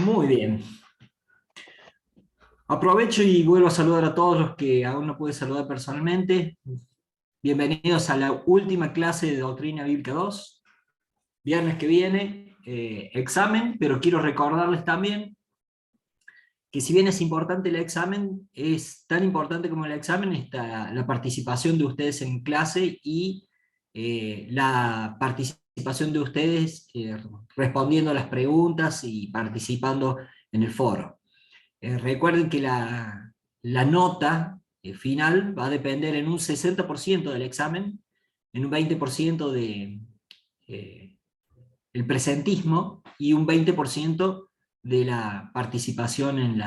Muy bien. Aprovecho y vuelvo a saludar a todos los que aún no pude saludar personalmente. Bienvenidos a la última clase de Doctrina Bíblica 2. Viernes que viene, examen, pero quiero recordarles también que si bien es importante el examen, es tan importante como el examen está la participación de ustedes en clase y la participación de ustedes respondiendo a las preguntas y participando en el foro. Recuerden que la nota final va a depender en un 60% del examen, en un 20% de el presentismo y un 20% de la participación en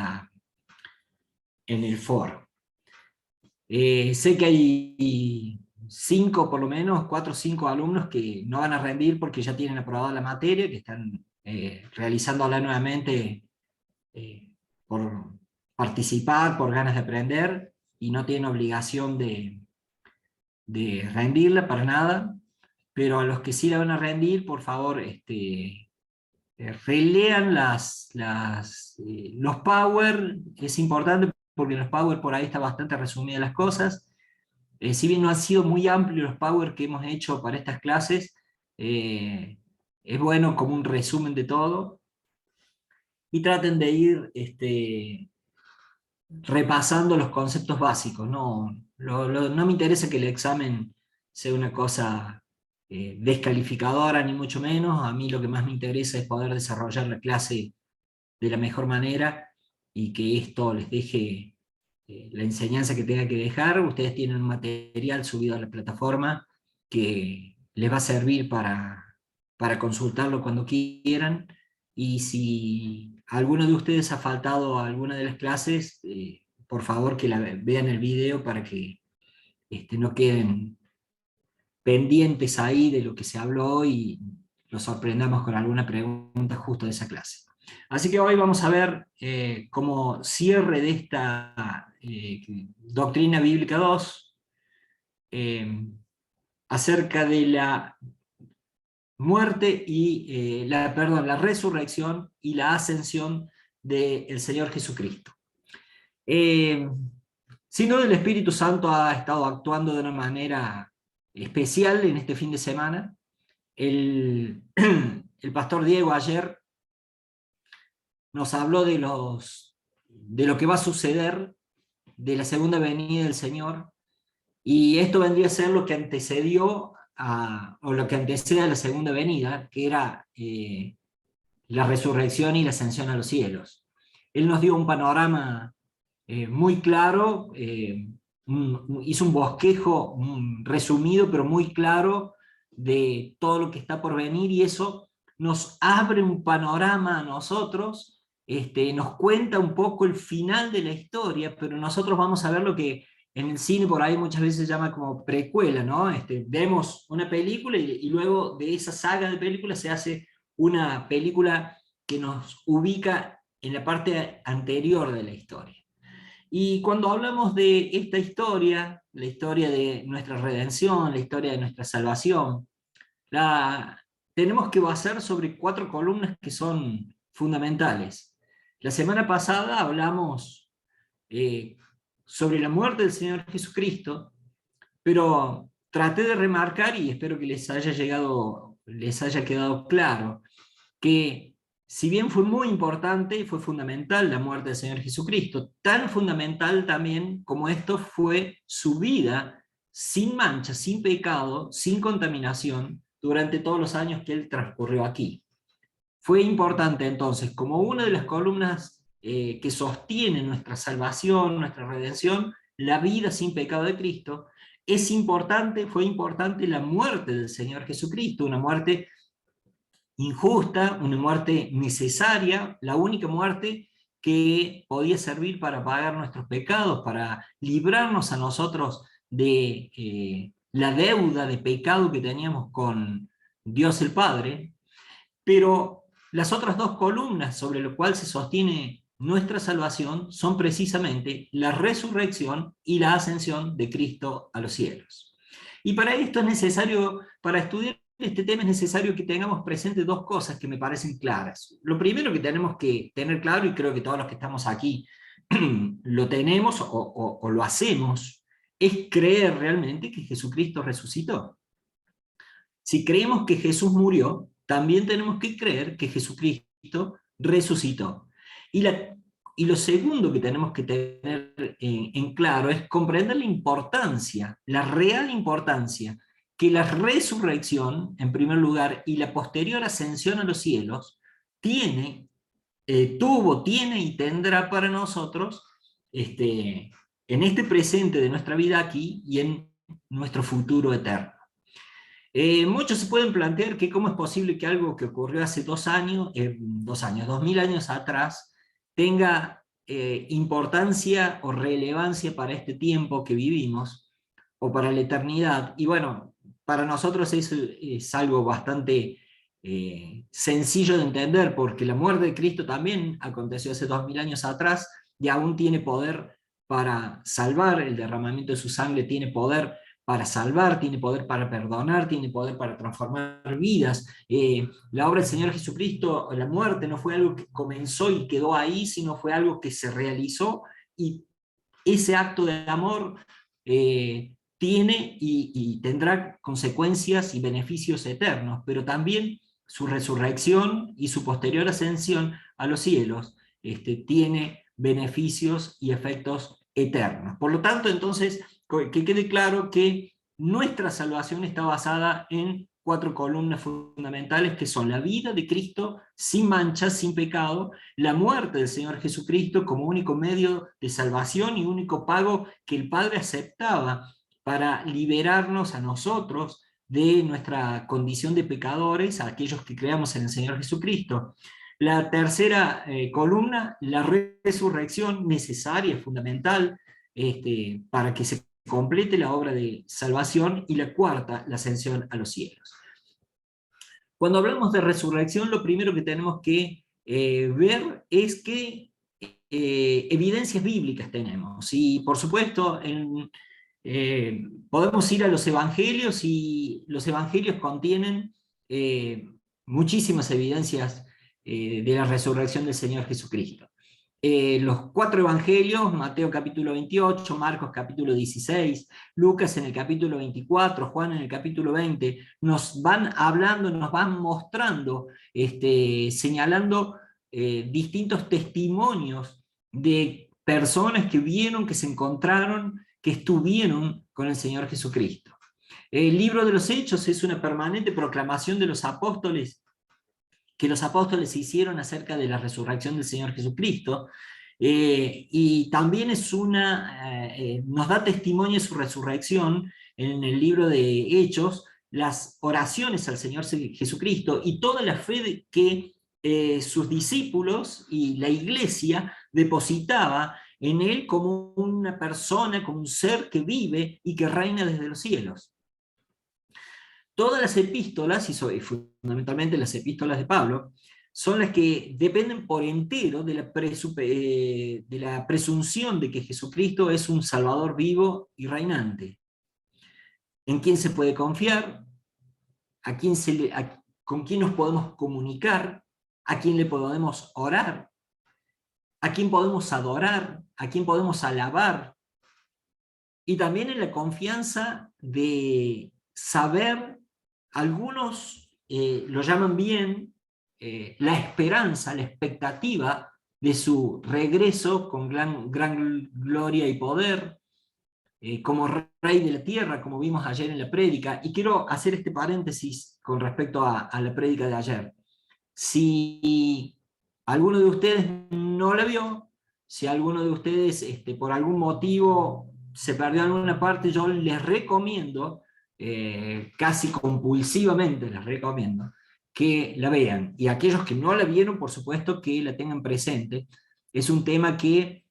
el foro. Sé que hay 5 por lo menos, 4 o 5 alumnos que no van a rendir porque ya tienen aprobada la materia, que están realizándola nuevamente por participar, por ganas de aprender, y no tienen obligación de rendirla para nada, pero a los que sí la van a rendir, por favor, relean los Power. Es importante porque en los Power por ahí está bastante resumidas las cosas. Si bien no han sido muy amplios los Power que hemos hecho para estas clases, es bueno como un resumen de todo, y traten de ir repasando los conceptos básicos. No me interesa que el examen sea una cosa descalificadora, ni mucho menos. A mí lo que más me interesa es poder desarrollar la clase de la mejor manera y que esto les deje la enseñanza que tenga que dejar. Ustedes tienen un material subido a la plataforma que les va a servir para consultarlo cuando quieran, y si alguno de ustedes ha faltado a alguna de las clases, por favor que vean el video para que no queden pendientes ahí de lo que se habló hoy y los sorprendamos con alguna pregunta justo de esa clase. Así que hoy vamos a ver como cierre de esta Doctrina Bíblica 2, acerca de la muerte y la resurrección y la ascensión del Señor Jesucristo. Eh, Sin duda el Espíritu Santo ha estado actuando de una manera especial en este fin de semana. El pastor Diego ayer nos habló de lo que va a suceder, de la segunda venida del Señor, y esto vendría a ser lo que antecedió o lo que antecede a la segunda venida, que era la resurrección y la ascensión a los cielos. Él nos dio un panorama muy claro, hizo un bosquejo resumido, pero muy claro, de todo lo que está por venir, y eso nos abre un panorama a nosotros, nos cuenta un poco el final de la historia, pero nosotros vamos a ver lo que en el cine por ahí muchas veces se llama como precuela, ¿no? Vemos una película y luego de esa saga de películas se hace una película que nos ubica en la parte anterior de la historia. Y cuando hablamos de esta historia, la historia de nuestra redención, la historia de nuestra salvación, la tenemos que basar sobre 4 columnas que son fundamentales. La semana pasada hablamos eh, sobre la muerte del Señor Jesucristo, pero traté de remarcar, y espero que les haya quedado claro, que si bien fue muy importante y fue fundamental la muerte del Señor Jesucristo, tan fundamental también como esto fue su vida sin mancha, sin pecado, sin contaminación, durante todos los años que él transcurrió aquí. Fue importante entonces, como una de las columnas que sostiene nuestra salvación, nuestra redención, la vida sin pecado de Cristo. Fue importante la muerte del Señor Jesucristo, una muerte injusta, una muerte necesaria, la única muerte que podía servir para pagar nuestros pecados, para librarnos a nosotros de la deuda de pecado que teníamos con Dios el Padre. Pero las otras 2 columnas sobre las cuales se sostiene nuestra salvación son precisamente la resurrección y la ascensión de Cristo a los cielos. Y para esto es necesario, para estudiar este tema es necesario que tengamos presentes dos cosas que me parecen claras. Lo primero que tenemos que tener claro, y creo que todos los que estamos aquí lo tenemos o lo hacemos, es creer realmente que Jesucristo resucitó. Si creemos que Jesús murió, también tenemos que creer que Jesucristo resucitó. Y, y lo segundo que tenemos que tener en claro es comprender la importancia, la real importancia que la resurrección, en primer lugar, y la posterior ascensión a los cielos, tuvo, tiene y tendrá para nosotros en este presente de nuestra vida aquí y en nuestro futuro eterno. Muchos se pueden plantear que cómo es posible que algo que ocurrió hace 2000 años atrás, tenga importancia o relevancia para este tiempo que vivimos, o para la eternidad. Y bueno, para nosotros es algo bastante sencillo de entender, porque la muerte de Cristo también aconteció hace 2000 años atrás, y aún tiene poder para salvar. El derramamiento de su sangre tiene poder para salvar, tiene poder para perdonar, tiene poder para transformar vidas. La obra del Señor Jesucristo, la muerte, no fue algo que comenzó y quedó ahí, sino fue algo que se realizó, y ese acto de amor tiene y tendrá consecuencias y beneficios eternos, pero también su resurrección y su posterior ascensión a los cielos tiene beneficios y efectos eternos. Por lo tanto, entonces, que quede claro que nuestra salvación está basada en 4 columnas fundamentales, que son la vida de Cristo sin mancha, sin pecado, la muerte del Señor Jesucristo como único medio de salvación y único pago que el Padre aceptaba para liberarnos a nosotros de nuestra condición de pecadores, a aquellos que creamos en el Señor Jesucristo. La tercera columna, la resurrección necesaria, fundamental, para que se complete la obra de salvación. Y la cuarta, la ascensión a los cielos. Cuando hablamos de resurrección, lo primero que tenemos que ver es qué evidencias bíblicas tenemos. Y por supuesto, podemos ir a los evangelios, y los evangelios contienen muchísimas evidencias de la resurrección del Señor Jesucristo. Los 4 evangelios, Mateo capítulo 28, Marcos capítulo 16, Lucas en el capítulo 24, Juan en el capítulo 20, nos van hablando, nos van mostrando, señalando distintos testimonios de personas que vieron, que se encontraron, que estuvieron con el Señor Jesucristo. El libro de los Hechos es una permanente proclamación de los apóstoles, que los apóstoles hicieron acerca de la resurrección del Señor Jesucristo, y también nos da testimonio de su resurrección en el libro de Hechos, las oraciones al Señor Jesucristo y toda la fe que sus discípulos y la iglesia depositaba en él como una persona, como un ser que vive y que reina desde los cielos. Todas las epístolas, y fundamentalmente las epístolas de Pablo, son las que dependen por entero de la presunción de que Jesucristo es un Salvador vivo y reinante, en quien se puede confiar, con quien nos podemos comunicar, a quien le podemos orar, a quien podemos adorar, a quien podemos alabar, y también en la confianza de saber. Algunos lo llaman bien la esperanza, la expectativa de su regreso con gran gloria y poder, como rey de la tierra, como vimos ayer en la prédica. Y quiero hacer este paréntesis con respecto a la prédica de ayer. Si alguno de ustedes no la vio, si alguno de ustedes por algún motivo se perdió alguna parte, yo les recomiendo, casi compulsivamente les recomiendo, que la vean. Y aquellos que no la vieron, por supuesto que la tengan presente. Es un tema que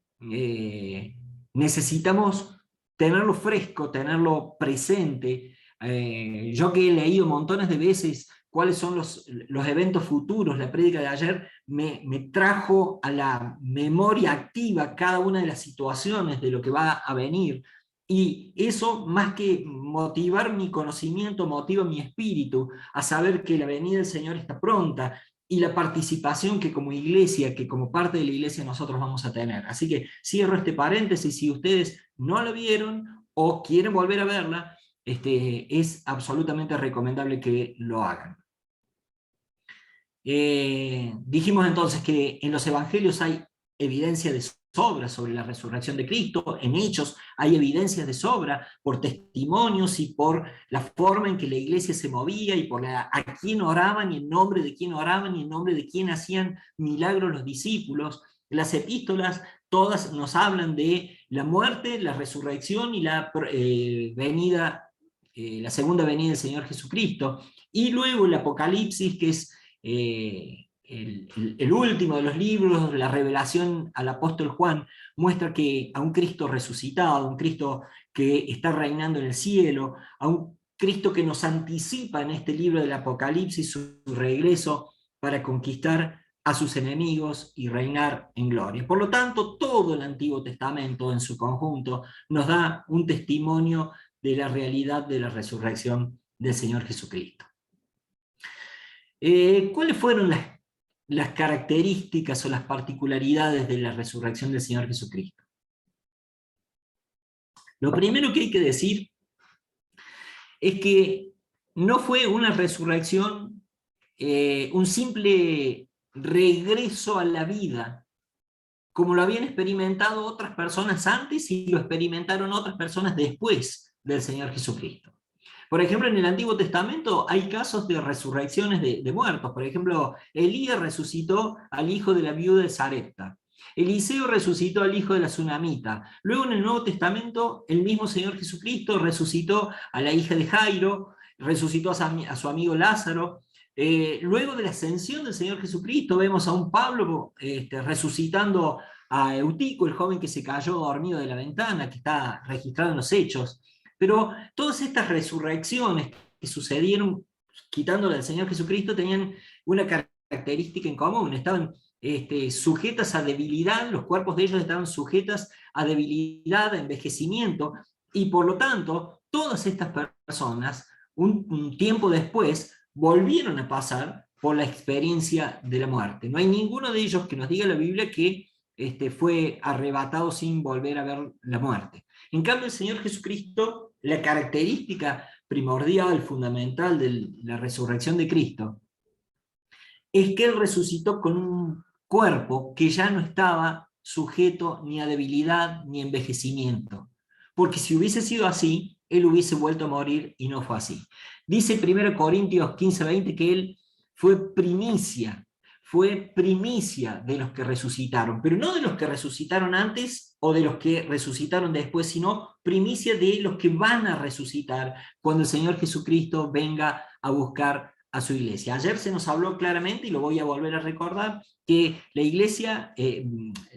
necesitamos tenerlo fresco, tenerlo presente. Yo que he leído montones de veces cuáles son los eventos futuros, la prédica de ayer me trajo a la memoria activa cada una de las situaciones de lo que va a venir. Y eso, más que motivar mi conocimiento, motiva mi espíritu a saber que la venida del Señor está pronta y la participación que como iglesia, que como parte de la iglesia nosotros vamos a tener. Así que cierro este paréntesis. Si ustedes no la vieron o quieren volver a verla, es absolutamente recomendable que lo hagan. Dijimos entonces que en los evangelios hay evidencia de sobra sobre la resurrección de Cristo, en Hechos hay evidencias de sobra por testimonios y por la forma en que la iglesia se movía y por a quién oraban y en nombre de quién oraban y en nombre de quién hacían milagros los discípulos. Las epístolas todas nos hablan de la muerte, la resurrección y la la segunda venida del Señor Jesucristo. Y luego el Apocalipsis, que es el último de los libros, la revelación al apóstol Juan, muestra que a un Cristo resucitado, a un Cristo que está reinando en el cielo, a un Cristo que nos anticipa en este libro del Apocalipsis su regreso para conquistar a sus enemigos y reinar en gloria. Por lo tanto, todo el Antiguo Testamento en su conjunto nos da un testimonio de la realidad de la resurrección del Señor Jesucristo. ¿Cuáles fueron las características o las particularidades de la resurrección del Señor Jesucristo? Lo primero que hay que decir es que no fue una resurrección, un simple regreso a la vida, como lo habían experimentado otras personas antes y lo experimentaron otras personas después del Señor Jesucristo. Por ejemplo, en el Antiguo Testamento hay casos de resurrecciones de muertos. Por ejemplo, Elías resucitó al hijo de la viuda de Sarepta. Eliseo resucitó al hijo de la Sunamita. Luego en el Nuevo Testamento, el mismo Señor Jesucristo resucitó a la hija de Jairo, resucitó a su amigo Lázaro. Luego de la ascensión del Señor Jesucristo, vemos a un Pablo resucitando a Eutico, el joven que se cayó dormido de la ventana, que está registrado en los Hechos. Pero todas estas resurrecciones que sucedieron quitándole al Señor Jesucristo tenían una característica en común, estaban sujetas a debilidad, los cuerpos de ellos estaban sujetas a debilidad, a envejecimiento, y por lo tanto, todas estas personas, un tiempo después, volvieron a pasar por la experiencia de la muerte. No hay ninguno de ellos que nos diga la Biblia que fue arrebatado sin volver a ver la muerte. En cambio, el Señor Jesucristo, la característica primordial, fundamental de la resurrección de Cristo, es que Él resucitó con un cuerpo que ya no estaba sujeto ni a debilidad ni a envejecimiento. Porque si hubiese sido así, Él hubiese vuelto a morir y no fue así. Dice 1 Corintios 15:20 que Él fue primicia de los que resucitaron, pero no de los que resucitaron antes o de los que resucitaron después, sino primicia de los que van a resucitar cuando el Señor Jesucristo venga a buscar a su iglesia. Ayer se nos habló claramente, y lo voy a volver a recordar, que la iglesia,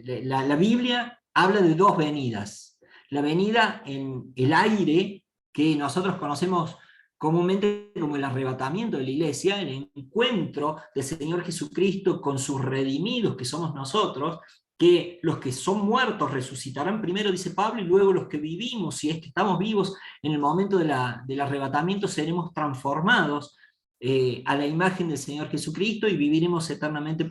la Biblia habla de dos venidas. La venida en el aire, que nosotros conocemos comúnmente como el arrebatamiento de la iglesia, el encuentro del Señor Jesucristo con sus redimidos, que somos nosotros, que los que son muertos resucitarán primero, dice Pablo, y luego los que vivimos, si es que estamos vivos en el momento del arrebatamiento, seremos transformados a la imagen del Señor Jesucristo y viviremos eternamente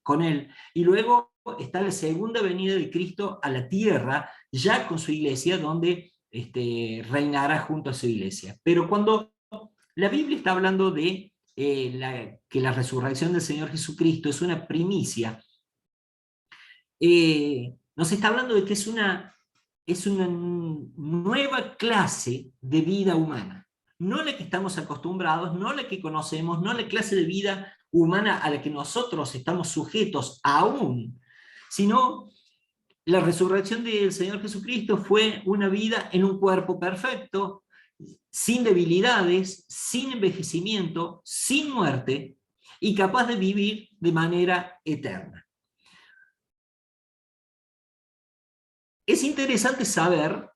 con Él. Y luego está la segunda venida de Cristo a la tierra, ya con su iglesia, donde reinará junto a su iglesia. Pero cuando la Biblia está hablando de que la resurrección del Señor Jesucristo es una primicia, nos está hablando de que es una nueva clase de vida humana. No la que estamos acostumbrados, no la que conocemos, no la clase de vida humana a la que nosotros estamos sujetos aún, sino la resurrección del Señor Jesucristo fue una vida en un cuerpo perfecto, sin debilidades, sin envejecimiento, sin muerte, y capaz de vivir de manera eterna. Es interesante saber,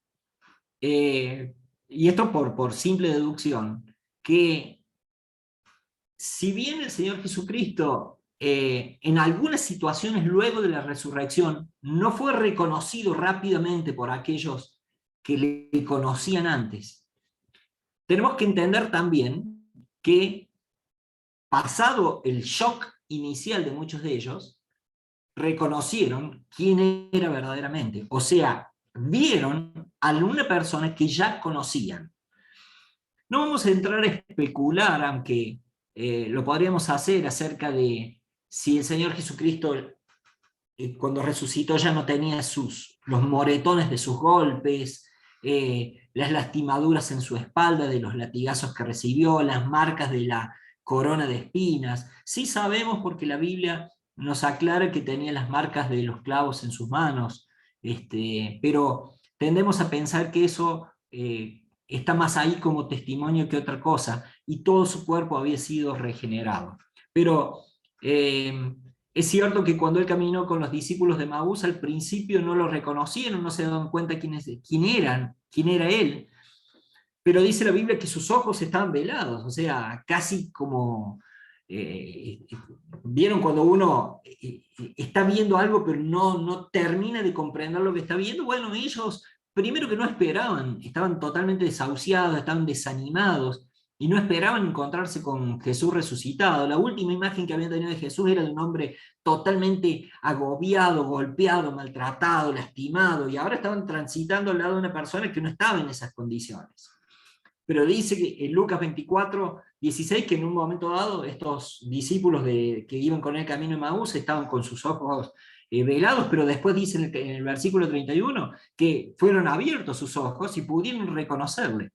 y esto por simple deducción, que si bien el Señor Jesucristo en algunas situaciones luego de la resurrección no fue reconocido rápidamente por aquellos que le conocían antes. Tenemos que entender también que, pasado el shock inicial de muchos de ellos, reconocieron quién era verdaderamente. O sea, vieron a una persona que ya conocían. No vamos a entrar a especular, aunque lo podríamos hacer, acerca de si el Señor Jesucristo, cuando resucitó, ya no tenía los moretones de sus golpes, las lastimaduras en su espalda de los latigazos que recibió, las marcas de la corona de espinas. Sí sabemos, porque la Biblia nos aclara que tenía las marcas de los clavos en sus manos, pero tendemos a pensar que eso está más ahí como testimonio que otra cosa, y todo su cuerpo había sido regenerado. Pero es cierto que cuando él caminó con los discípulos de Maús, al principio no lo reconocieron, no se daban cuenta quién era él, pero dice la Biblia que sus ojos estaban velados, o sea, casi como vieron cuando uno está viendo algo pero no termina de comprender lo que está viendo. Bueno, ellos primero que no esperaban, estaban totalmente desahuciados, estaban desanimados, y no esperaban encontrarse con Jesús resucitado. La última imagen que habían tenido de Jesús era de un hombre totalmente agobiado, golpeado, maltratado, lastimado, y ahora estaban transitando al lado de una persona que no estaba en esas condiciones. Pero dice que en Lucas 24:16, que en un momento dado estos discípulos que iban con el camino de Maús estaban con sus ojos velados, pero después dice en el versículo 31 que fueron abiertos sus ojos y pudieron reconocerle.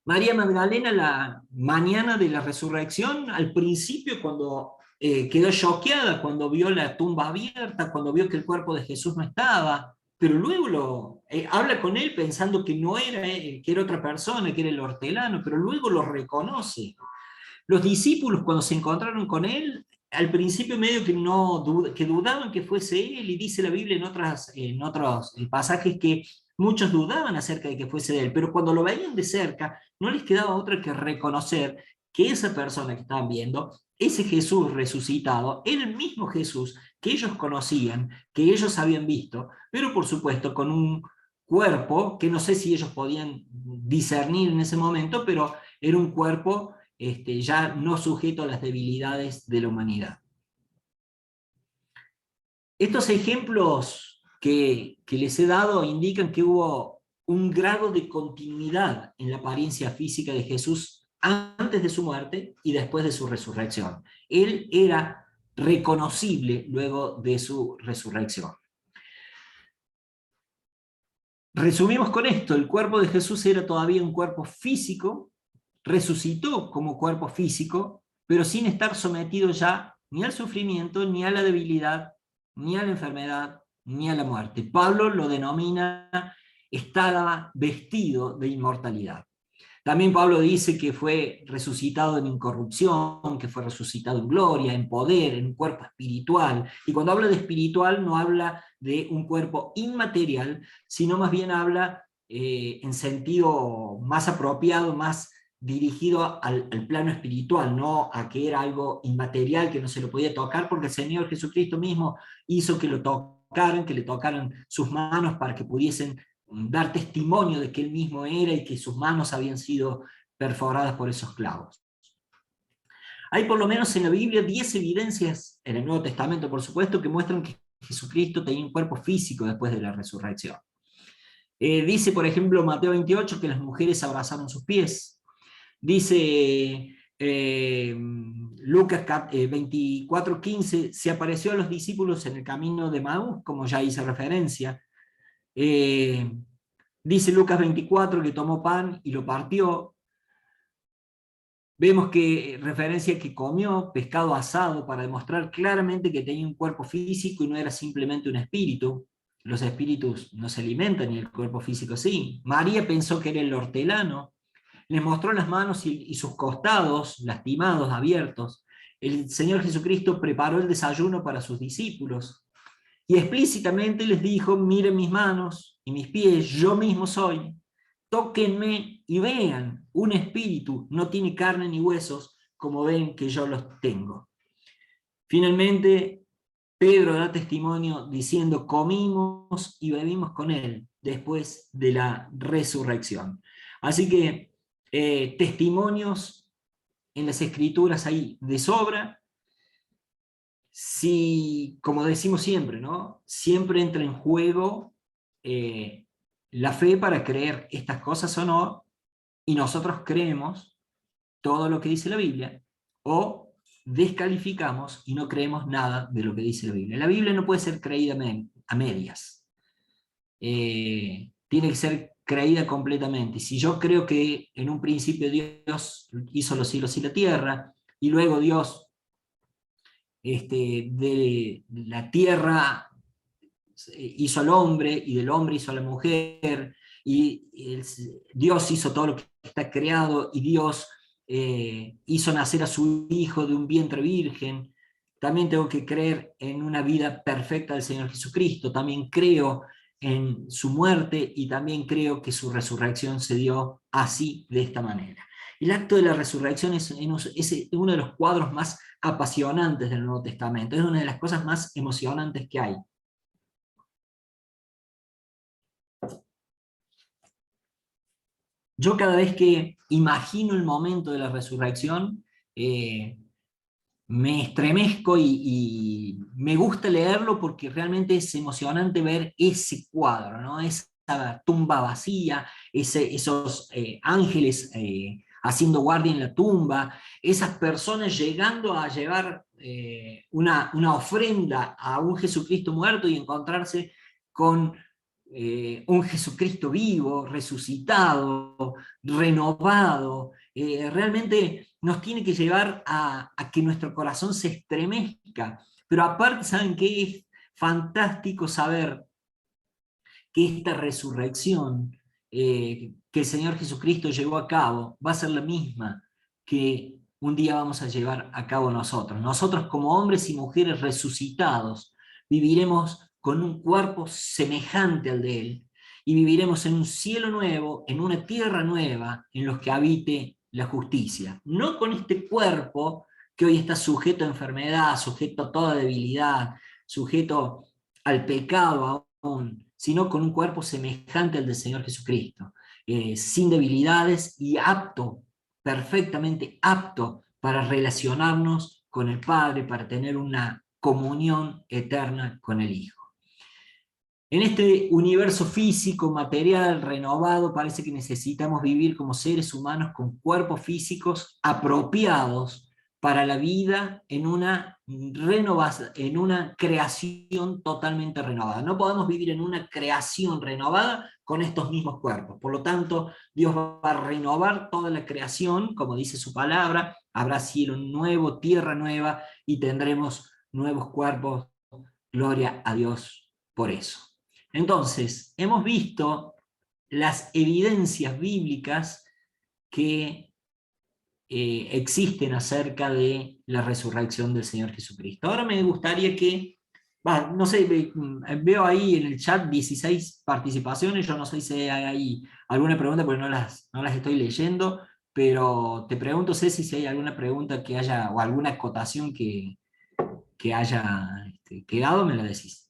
María Magdalena, la mañana de la resurrección, al principio, cuando quedó choqueada, cuando vio la tumba abierta, cuando vio que el cuerpo de Jesús no estaba, pero luego habla con él pensando que no era que era otra persona, que era el hortelano, pero luego lo reconoce. Los discípulos, cuando se encontraron con él, al principio medio que, que dudaban que fuese él, y dice la Biblia en otros pasajes que muchos dudaban acerca de que fuese de él, pero cuando lo veían de cerca, no les quedaba otra que reconocer que esa persona que estaban viendo, ese Jesús resucitado, era el mismo Jesús que ellos conocían, que ellos habían visto, pero por supuesto con un cuerpo que no sé si ellos podían discernir en ese momento, pero era un cuerpo ya no sujeto a las debilidades de la humanidad. Estos ejemplos que les he dado indican que hubo un grado de continuidad en la apariencia física de Jesús antes de su muerte y después de su resurrección. Él era reconocible luego de su resurrección. Resumimos con esto: el cuerpo de Jesús era todavía un cuerpo físico, resucitó como cuerpo físico, pero sin estar sometido ya ni al sufrimiento, ni a la debilidad, ni a la enfermedad, ni a la muerte. Pablo lo denomina: estaba vestido de inmortalidad. También Pablo dice que fue resucitado en incorrupción, que fue resucitado en gloria, en poder, en un cuerpo espiritual. Y cuando habla de espiritual no habla de un cuerpo inmaterial, sino más bien habla en sentido más apropiado, más dirigido al plano espiritual, no a que era algo inmaterial que no se lo podía tocar, porque el Señor Jesucristo mismo hizo que lo tocaran, que le tocaran sus manos para que pudiesen dar testimonio de que él mismo era y que sus manos habían sido perforadas por esos clavos. Hay por lo menos en la Biblia 10 evidencias, en el Nuevo Testamento por supuesto, que muestran que Jesucristo tenía un cuerpo físico después de la resurrección. Dice, por ejemplo, Mateo 28, que las mujeres abrazaron sus pies. Dice Lucas 24:15, se apareció a los discípulos en el camino de Maús, como ya hice referencia. Dice Lucas 24 que tomó pan y lo partió. Vemos que referencia que comió pescado asado para demostrar claramente que tenía un cuerpo físico y no era simplemente un espíritu. Los espíritus no se alimentan y el cuerpo físico sí. María pensó que era el hortelano. Les mostró las manos y sus costados lastimados, abiertos. El Señor Jesucristo preparó el desayuno para sus discípulos. Y explícitamente les dijo: miren mis manos y mis pies, yo mismo soy. Tóquenme y vean, un espíritu no tiene carne ni huesos, como ven que yo los tengo. Finalmente, Pedro da testimonio diciendo: comimos y bebimos con él. después de la resurrección. Así que testimonios en las Escrituras hay de sobra. Si, como decimos siempre, ¿no? Siempre entra en juego la fe para creer estas cosas o no, y nosotros creemos todo lo que dice la Biblia, o descalificamos y no creemos nada de lo que dice la Biblia. La Biblia no puede ser creída a medias. Tiene que ser creída completamente. Si yo creo que en un principio Dios hizo los cielos y la tierra, y luego Dios de la tierra hizo al hombre, y del hombre hizo a la mujer, y Dios hizo todo lo que está creado, y Dios hizo nacer a su hijo de un vientre virgen. También tengo que creer en una vida perfecta del Señor Jesucristo. También creo en su muerte, y también creo que su resurrección se dio así, de esta manera. El acto de la resurrección es uno de los cuadros más apasionantes del Nuevo Testamento, es una de las cosas más emocionantes que hay. Yo cada vez que imagino el momento de la resurrección, me estremezco y me gusta leerlo porque realmente es emocionante ver ese cuadro, ¿no? Esa tumba vacía, esos ángeles haciendo guardia en la tumba, esas personas llegando a llevar una ofrenda a un Jesucristo muerto y encontrarse con un Jesucristo vivo, resucitado, renovado. Realmente nos tiene que llevar a que nuestro corazón se estremezca. Pero aparte, ¿saben qué? Es fantástico saber que esta resurrección que el Señor Jesucristo llevó a cabo va a ser la misma que un día vamos a llevar a cabo nosotros. Nosotros, como hombres y mujeres resucitados, viviremos con un cuerpo semejante al de Él, y viviremos en un cielo nuevo, en una tierra nueva, en los que habite la justicia. No con este cuerpo que hoy está sujeto a enfermedad, sujeto a toda debilidad, sujeto al pecado aún, sino con un cuerpo semejante al del Señor Jesucristo, sin debilidades y apto, perfectamente apto para relacionarnos con el Padre, para tener una comunión eterna con el Hijo. En este universo físico, material, renovado, parece que necesitamos vivir como seres humanos con cuerpos físicos apropiados para la vida en una creación totalmente renovada. No podemos vivir en una creación renovada con estos mismos cuerpos. Por lo tanto, Dios va a renovar toda la creación, como dice su palabra, habrá cielo nuevo, tierra nueva, y tendremos nuevos cuerpos. Gloria a Dios por eso. Entonces, hemos visto las evidencias bíblicas que existen acerca de la resurrección del Señor Jesucristo. Ahora me gustaría que, no sé, veo ahí en el chat 16 participaciones, yo no sé si hay alguna pregunta porque no las estoy leyendo, pero te pregunto, Ceci, si hay alguna pregunta que haya, o alguna acotación que haya quedado, me la decís.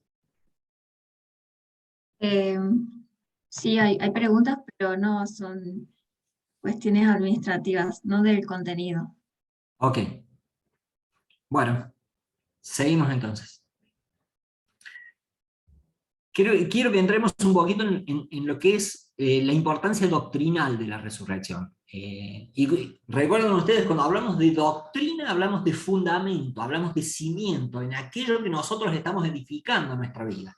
Eh, sí, hay preguntas, pero no son cuestiones administrativas, no del contenido. Ok. Bueno, seguimos entonces. Quiero que entremos un poquito en lo que es la importancia doctrinal de la resurrección. Y recuerden ustedes, cuando hablamos de doctrina, hablamos de fundamento, hablamos de cimiento, en aquello que nosotros estamos edificando en nuestra vida.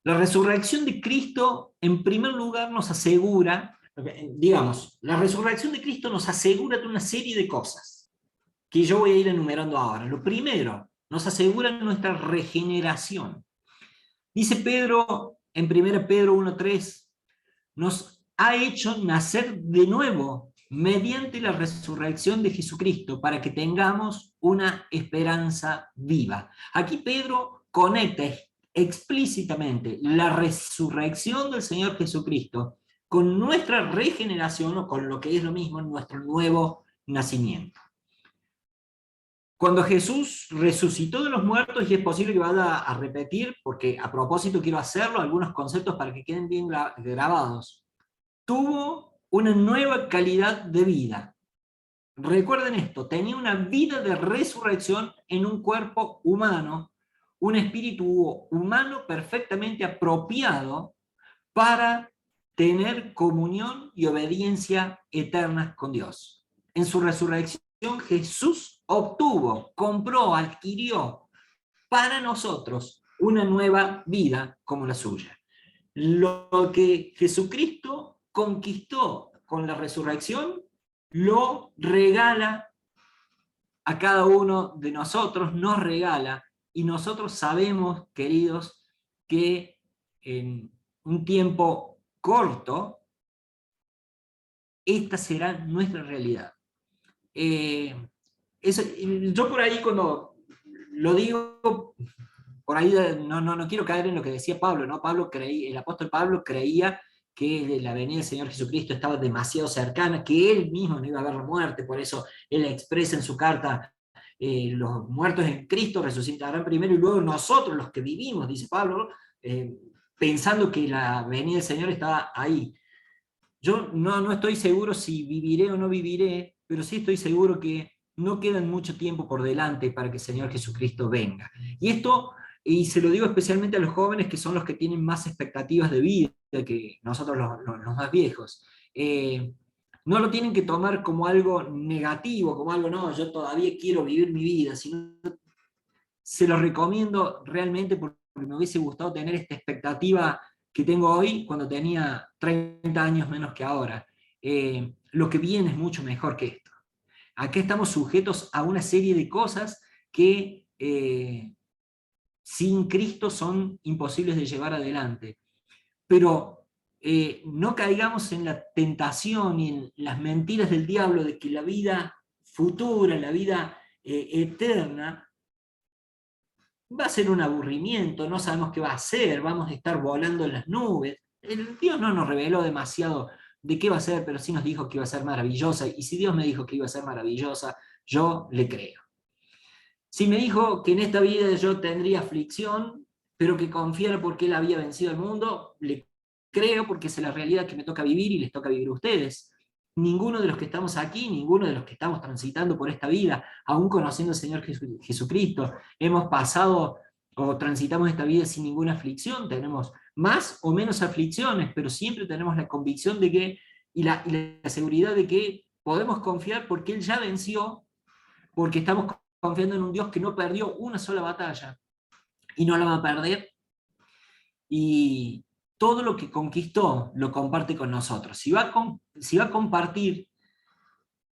La resurrección de Cristo, en primer lugar, nos asegura, digamos, la resurrección de Cristo nos asegura de una serie de cosas que yo voy a ir enumerando ahora. Lo primero, nos asegura nuestra regeneración. Dice Pedro en 1 Pedro 1:3, nos ha hecho nacer de nuevo mediante la resurrección de Jesucristo para que tengamos una esperanza viva. Aquí Pedro conecta explícitamente la resurrección del Señor Jesucristo con nuestra regeneración, o con lo que es lo mismo, nuestro nuevo nacimiento. Cuando Jesús resucitó de los muertos, y es posible que vaya a repetir, porque a propósito quiero hacerlo, algunos conceptos para que queden bien grabados, tuvo una nueva calidad de vida. Recuerden esto, tenía una vida de resurrección en un cuerpo humano, un espíritu humano perfectamente apropiado para tener comunión y obediencia eternas con Dios. En su resurrección Jesús obtuvo, compró, adquirió para nosotros una nueva vida como la suya. Lo que Jesucristo conquistó con la resurrección, lo regala a cada uno de nosotros, nos regala, y nosotros sabemos, queridos, que en un tiempo corto, esta será nuestra realidad. Yo por ahí cuando lo digo, por ahí no quiero caer en lo que decía Pablo, ¿no? El apóstol Pablo creía que la venida del Señor Jesucristo estaba demasiado cercana, que él mismo no iba a ver la muerte, por eso él expresa en su carta, los muertos en Cristo resucitarán primero y luego nosotros, los que vivimos, dice Pablo, pensando que la venida del Señor estaba ahí. Yo no estoy seguro si viviré o no viviré, pero sí estoy seguro que no quedan mucho tiempo por delante para que el Señor Jesucristo venga. Y esto, y se lo digo especialmente a los jóvenes, que son los que tienen más expectativas de vida que nosotros los más viejos. No lo tienen que tomar como algo negativo, como algo, no, yo todavía quiero vivir mi vida, sino se lo recomiendo realmente porque me hubiese gustado tener esta expectativa que tengo hoy cuando tenía 30 años menos que ahora. Lo que viene es mucho mejor que esto. Aquí estamos sujetos a una serie de cosas que sin Cristo son imposibles de llevar adelante. Pero no caigamos en la tentación y en las mentiras del diablo de que la vida futura, la vida eterna, va a ser un aburrimiento, no sabemos qué va a ser, vamos a estar volando en las nubes. El Dios no nos reveló demasiado de qué va a ser, pero sí nos dijo que iba a ser maravillosa, y si Dios me dijo que iba a ser maravillosa, yo le creo. Si me dijo que en esta vida yo tendría aflicción, pero que confiara porque Él había vencido al mundo, le creo porque es la realidad que me toca vivir y les toca vivir a ustedes. Ninguno de los que estamos aquí, ninguno de los que estamos transitando por esta vida, aún conociendo al Señor Jesucristo, hemos pasado o transitamos esta vida sin ninguna aflicción. Tenemos más o menos aflicciones, pero siempre tenemos la convicción de que, y la seguridad de que podemos confiar porque Él ya venció, porque estamos confiando en un Dios que no perdió una sola batalla y no la va a perder, y todo lo que conquistó lo comparte con nosotros. Si va a compartir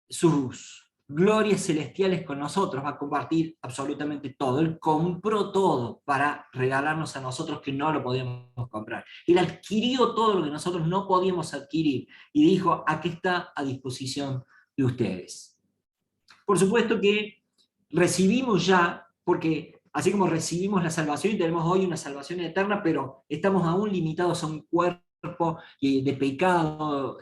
sus glorias celestiales con nosotros, va a compartir absolutamente todo. Él compró todo para regalarnos a nosotros que no lo podíamos comprar. Él adquirió todo lo que nosotros no podíamos adquirir y dijo, aquí está a disposición de ustedes. Por supuesto que recibimos ya, porque así como recibimos la salvación y tenemos hoy una salvación eterna, pero estamos aún limitados a un cuerpo de pecado,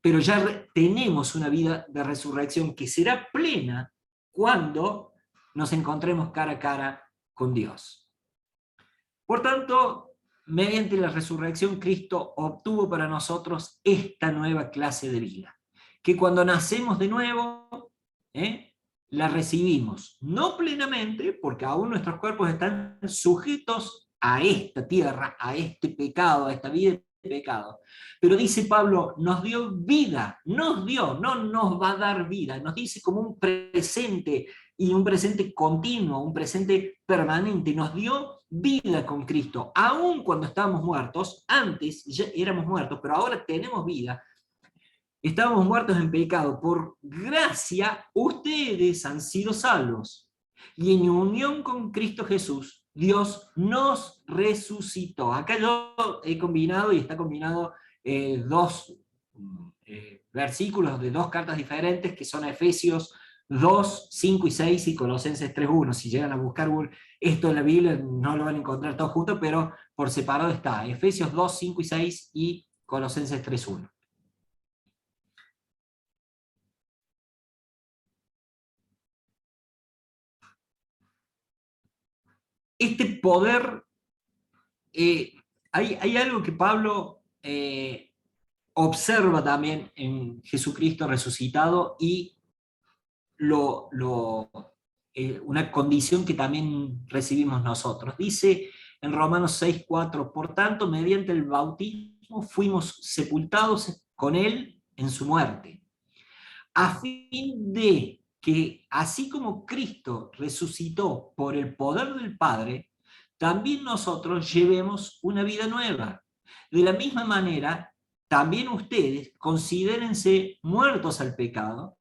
pero ya tenemos una vida de resurrección que será plena cuando nos encontremos cara a cara con Dios. Por tanto, mediante la resurrección, Cristo obtuvo para nosotros esta nueva clase de vida, que cuando nacemos de nuevo, la recibimos, no plenamente, porque aún nuestros cuerpos están sujetos a esta tierra, a este pecado, a esta vida de pecado. Pero dice Pablo, nos dio vida, nos dio, no nos va a dar vida, nos dice como un presente, y un presente continuo, un presente permanente, nos dio vida con Cristo, aun cuando estábamos muertos. Antes ya éramos muertos, pero ahora tenemos vida. Estábamos muertos en pecado, por gracia ustedes han sido salvos, y en unión con Cristo Jesús, Dios nos resucitó. Acá yo he combinado, y está combinado, dos versículos de dos cartas diferentes, que son Efesios 2, 5 y 6 y Colosenses 3, 1. Si llegan a buscar esto en la Biblia, no lo van a encontrar todo junto, pero por separado está Efesios 2, 5 y 6 y Colosenses 3, 1. Este poder, hay algo que Pablo observa también en Jesucristo resucitado y una condición que también recibimos nosotros. Dice en Romanos 6:4, por tanto, mediante el bautismo fuimos sepultados con él en su muerte, a fin de que, así como Cristo resucitó por el poder del Padre, también nosotros llevemos una vida nueva. De la misma manera, también ustedes considérense muertos al pecado,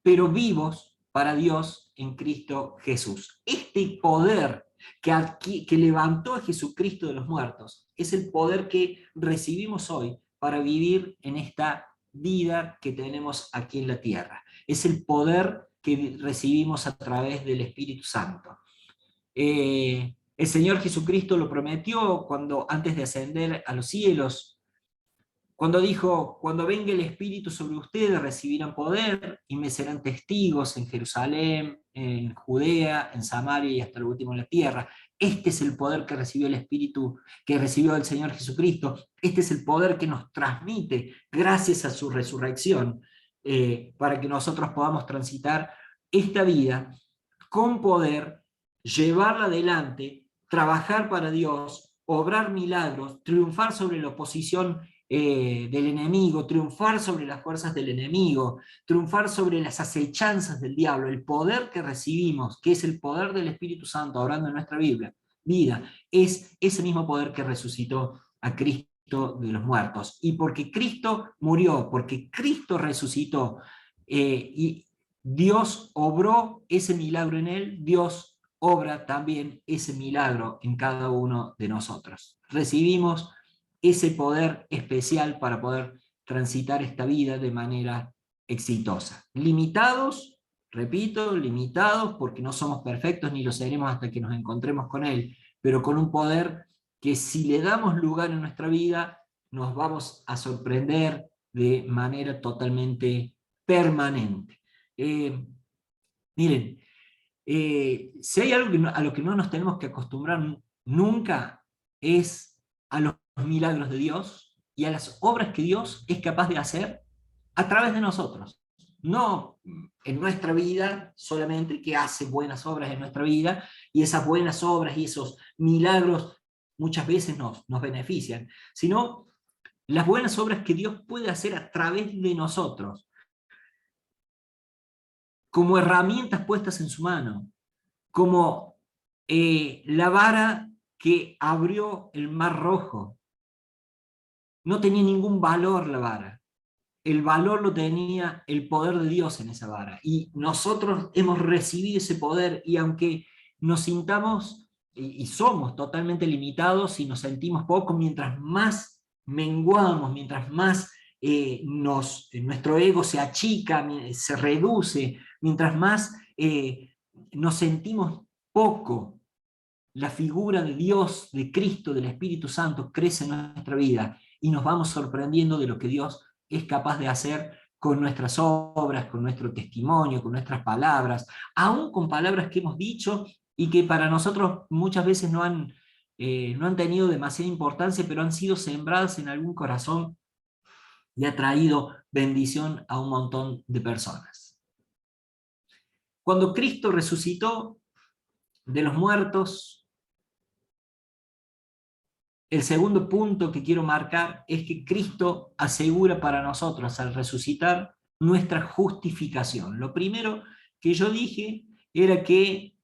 pero vivos para Dios en Cristo Jesús. Este poder que levantó a Jesucristo de los muertos es el poder que recibimos hoy para vivir en esta vida que tenemos aquí en la tierra. Es el poder que recibimos a través del Espíritu Santo. El Señor Jesucristo lo prometió cuando, antes de ascender a los cielos, cuando dijo, cuando venga el Espíritu sobre ustedes recibirán poder y me serán testigos en Jerusalén, en Judea, en Samaria y hasta lo último en la tierra. Este es el poder que recibió el Espíritu, que recibió el Señor Jesucristo. Este es el poder que nos transmite gracias a su resurrección, para que nosotros podamos transitar esta vida con poder, llevarla adelante, trabajar para Dios, obrar milagros, triunfar sobre la oposición del enemigo, triunfar sobre las fuerzas del enemigo, triunfar sobre las acechanzas del diablo. El poder que recibimos, que es el poder del Espíritu Santo obrando en nuestra vida, es ese mismo poder que resucitó a Cristo de los muertos. Y porque Cristo murió, porque Cristo resucitó, y Dios obró ese milagro en él, Dios obra también ese milagro en cada uno de nosotros. Recibimos ese poder especial para poder transitar esta vida de manera exitosa. Limitados, repito, limitados porque no somos perfectos ni lo seremos hasta que nos encontremos con Él, pero con un poder que si le damos lugar en nuestra vida, nos vamos a sorprender de manera totalmente permanente. Miren, si hay algo a lo que no nos tenemos que acostumbrar nunca, es a los milagros de Dios y a las obras que Dios es capaz de hacer a través de nosotros. No en nuestra vida solamente, que hace buenas obras en nuestra vida, y esas buenas obras y esos milagros muchas veces nos benefician, sino las buenas obras que Dios puede hacer a través de nosotros, como herramientas puestas en su mano, como la vara que abrió el Mar Rojo. No tenía ningún valor la vara. El valor lo tenía el poder de Dios en esa vara. Y nosotros hemos recibido ese poder, y aunque nos sintamos y somos totalmente limitados y nos sentimos poco, mientras más menguamos, mientras más nuestro ego se achica, se reduce, mientras más nos sentimos poco, la figura de Dios, de Cristo, del Espíritu Santo crece en nuestra vida y nos vamos sorprendiendo de lo que Dios es capaz de hacer con nuestras obras, con nuestro testimonio, con nuestras palabras, aún con palabras que hemos dicho y que para nosotros muchas veces no han tenido demasiada importancia, pero han sido sembradas en algún corazón y ha traído bendición a un montón de personas. Cuando Cristo resucitó de los muertos, el segundo punto que quiero marcar es que Cristo asegura para nosotros al resucitar nuestra justificación. Lo primero que yo dije era que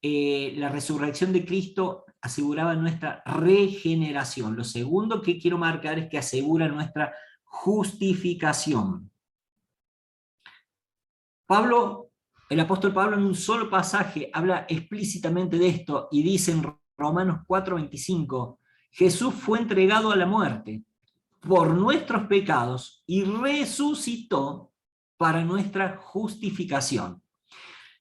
la resurrección de Cristo aseguraba nuestra regeneración. Lo segundo que quiero marcar es que asegura nuestra justificación. El apóstol Pablo en un solo pasaje habla explícitamente de esto y dice en Romanos 4:25, Jesús fue entregado a la muerte por nuestros pecados y resucitó para nuestra justificación.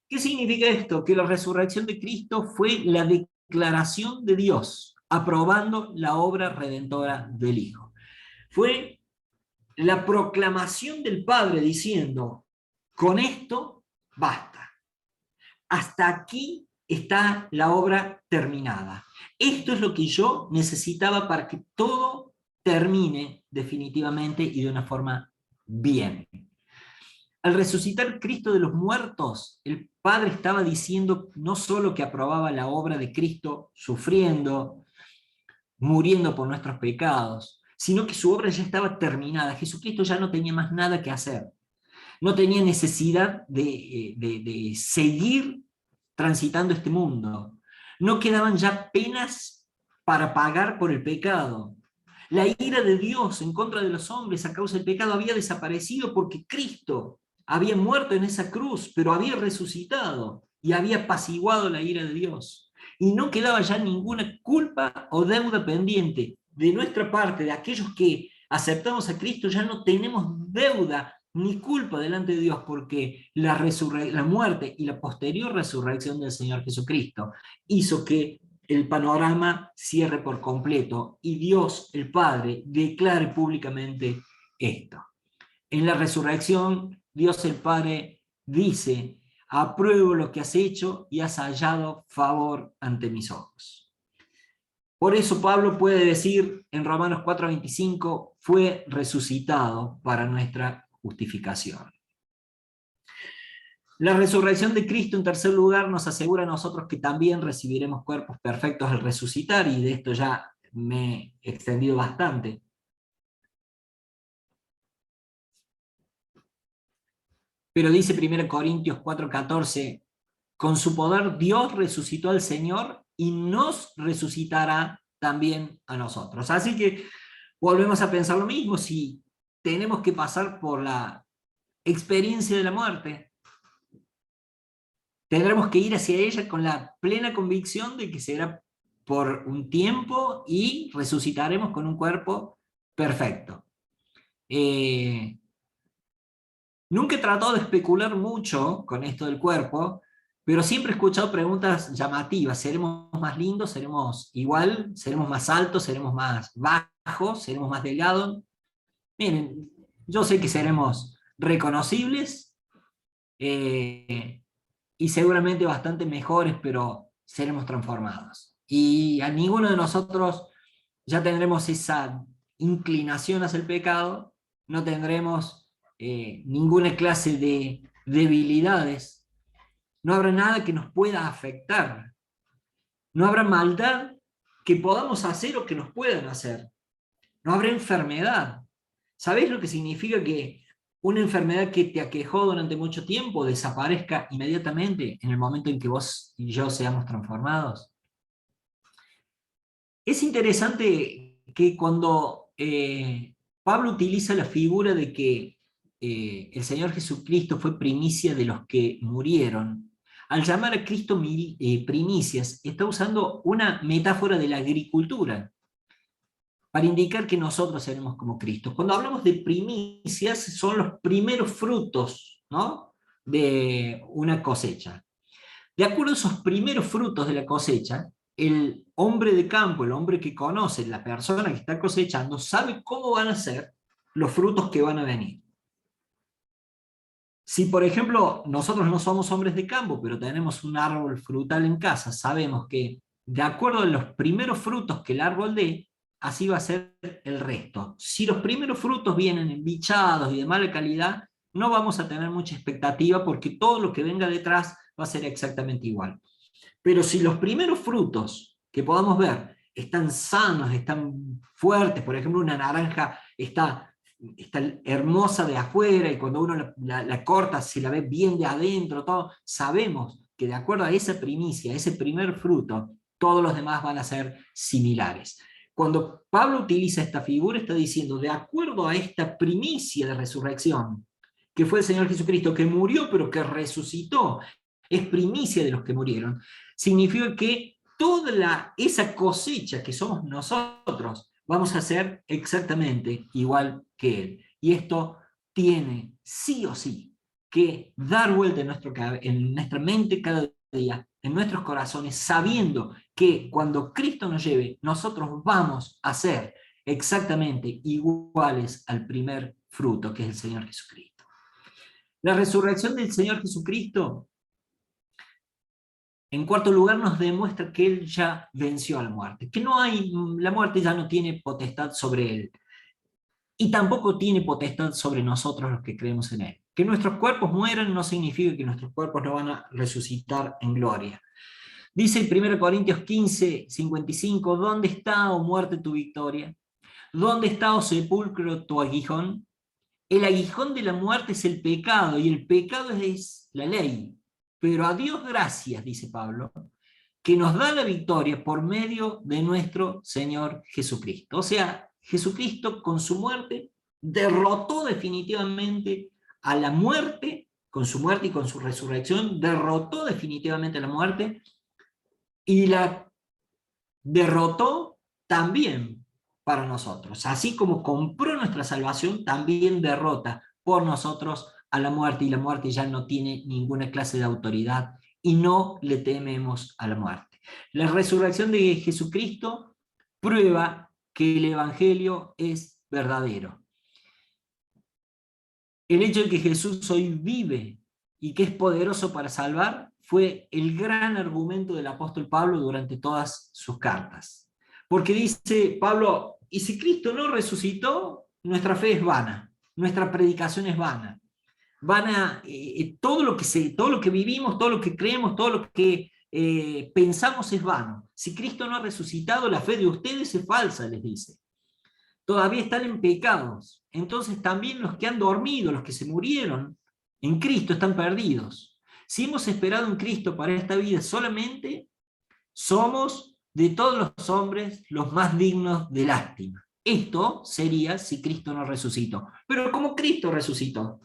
¿Qué significa esto? Que la resurrección de Cristo fue la declaración de Dios, aprobando la obra redentora del Hijo. Fue la proclamación del Padre diciendo, con esto basta. Hasta aquí está la obra terminada. Esto es lo que yo necesitaba para que todo termine definitivamente y de una forma bien. Al resucitar Cristo de los muertos, el Padre estaba diciendo no solo que aprobaba la obra de Cristo sufriendo, muriendo por nuestros pecados, sino que su obra ya estaba terminada. Jesucristo ya no tenía más nada que hacer. No tenía necesidad de seguir transitando este mundo. No quedaban ya penas para pagar por el pecado. La ira de Dios en contra de los hombres a causa del pecado había desaparecido porque Cristo había muerto en esa cruz, pero había resucitado y había apaciguado la ira de Dios. Y no quedaba ya ninguna culpa o deuda pendiente. De nuestra parte, de aquellos que aceptamos a Cristo, ya no tenemos deuda ni culpa delante de Dios, porque la muerte y la posterior resurrección del Señor Jesucristo hizo que el panorama cierre por completo y Dios, el Padre, declare públicamente esto. En la resurrección, Dios el Padre dice: apruebo lo que has hecho y has hallado favor ante mis ojos. Por eso Pablo puede decir en Romanos 4:25, fue resucitado para nuestra justificación. La resurrección de Cristo, en tercer lugar, nos asegura a nosotros que también recibiremos cuerpos perfectos al resucitar, y de esto ya me he extendido bastante. Pero dice 1 Corintios 4:14, con su poder Dios resucitó al Señor y nos resucitará también a nosotros. Así que volvemos a pensar lo mismo: si tenemos que pasar por la experiencia de la muerte, tendremos que ir hacia ella con la plena convicción de que será por un tiempo y resucitaremos con un cuerpo perfecto. Nunca he tratado de especular mucho con esto del cuerpo, pero siempre he escuchado preguntas llamativas. ¿Seremos más lindos? ¿Seremos igual? ¿Seremos más altos? ¿Seremos más bajos? ¿Seremos más delgados? Miren, yo sé que seremos reconocibles, y seguramente bastante mejores, pero seremos transformados. Y a ninguno de nosotros ya tendremos esa inclinación hacia el pecado, no tendremos ninguna clase de debilidades, no habrá nada que nos pueda afectar, no habrá maldad que podamos hacer o que nos puedan hacer, no habrá enfermedad. ¿Sabéis lo que significa que una enfermedad que te aquejó durante mucho tiempo desaparezca inmediatamente en el momento en que vos y yo seamos transformados? Es interesante que cuando Pablo utiliza la figura de que el Señor Jesucristo fue primicia de los que murieron, al llamar a Cristo primicias, está usando una metáfora de la agricultura para indicar que nosotros seremos como Cristo. Cuando hablamos de primicias, son los primeros frutos, ¿no?, de una cosecha. De acuerdo a esos primeros frutos de la cosecha, el hombre de campo, el hombre que conoce, la persona que está cosechando, sabe cómo van a ser los frutos que van a venir. Si, por ejemplo, nosotros no somos hombres de campo, pero tenemos un árbol frutal en casa, sabemos que de acuerdo a los primeros frutos que el árbol dé, así va a ser el resto. Si los primeros frutos vienen embichados y de mala calidad, no vamos a tener mucha expectativa porque todo lo que venga detrás va a ser exactamente igual. Pero si los primeros frutos que podamos ver están sanos, están fuertes, por ejemplo, una naranja está hermosa de afuera y cuando uno la corta se la ve bien de adentro, todo, sabemos que de acuerdo a esa primicia, a ese primer fruto, todos los demás van a ser similares. Cuando Pablo utiliza esta figura, está diciendo, de acuerdo a esta primicia de resurrección, que fue el Señor Jesucristo, que murió pero que resucitó, es primicia de los que murieron, significa que toda esa cosecha que somos nosotros, vamos a ser exactamente igual que Él. Y esto tiene sí o sí que dar vuelta en nuestra mente cada día, en nuestros corazones, sabiendo que cuando Cristo nos lleve, nosotros vamos a ser exactamente iguales al primer fruto, que es el Señor Jesucristo. La resurrección del Señor Jesucristo En cuarto lugar, nos demuestra que Él ya venció a la muerte, que la muerte ya no tiene potestad sobre Él, y tampoco tiene potestad sobre nosotros los que creemos en Él. Que nuestros cuerpos mueran no significa que nuestros cuerpos no van a resucitar en gloria. Dice el 1 Corintios 15:55, ¿dónde está, oh muerte, tu victoria? ¿Dónde está, oh sepulcro, tu aguijón? El aguijón de la muerte es el pecado, y el pecado es la ley. Pero a Dios gracias, dice Pablo, que nos da la victoria por medio de nuestro Señor Jesucristo. O sea, Jesucristo con su muerte derrotó definitivamente a la muerte, con su muerte y con su resurrección, derrotó definitivamente a la muerte y la derrotó también para nosotros. Así como compró nuestra salvación, también derrota por nosotros a la muerte, y la muerte ya no tiene ninguna clase de autoridad y no le tememos a la muerte. La resurrección de Jesucristo prueba que el Evangelio es verdadero. El hecho de que Jesús hoy vive y que es poderoso para salvar fue el gran argumento del apóstol Pablo durante todas sus cartas. Porque dice Pablo, y si Cristo no resucitó, nuestra fe es vana, nuestra predicación es vana. Todo lo que vivimos, todo lo que creemos, todo lo que pensamos es vano. Si Cristo no ha resucitado, la fe de ustedes es falsa, les dice. Todavía están en pecados. Entonces también los que han dormido, los que se murieron en Cristo, están perdidos. Si hemos esperado en Cristo para esta vida solamente, somos de todos los hombres los más dignos de lástima. Esto sería si Cristo no resucitó. Pero como Cristo resucitó,